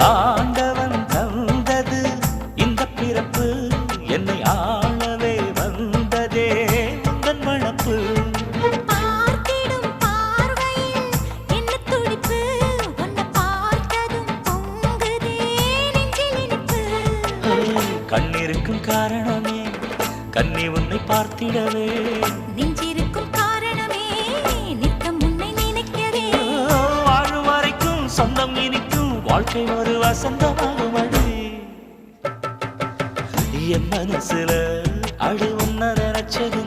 ஆண்டவன் தந்தது இந்த பிறப்பு, என்னை ஆளவே வந்ததே உந்தன் வளப்பு. பார்த்திடும் பார்வையில் என்ன துடிப்பு, உன்னை பார்த்ததும் பொங்குதே நெஞ்சில் இனிப்பு. கண்ணிருக்கும் காரணமே கண்ணி உன்னை பார்த்திடவே, நெஞ்சிருக்கும் காரணமே நித்தம் உன்னை நினைக்கவே. வாழும் வரைக்கும் சொந்தம் இனிக்கும், வாழ்க்கை ஒரு வசந்தமாகும் அடி. என் மனசுல அழு உன்ன நினைச்சது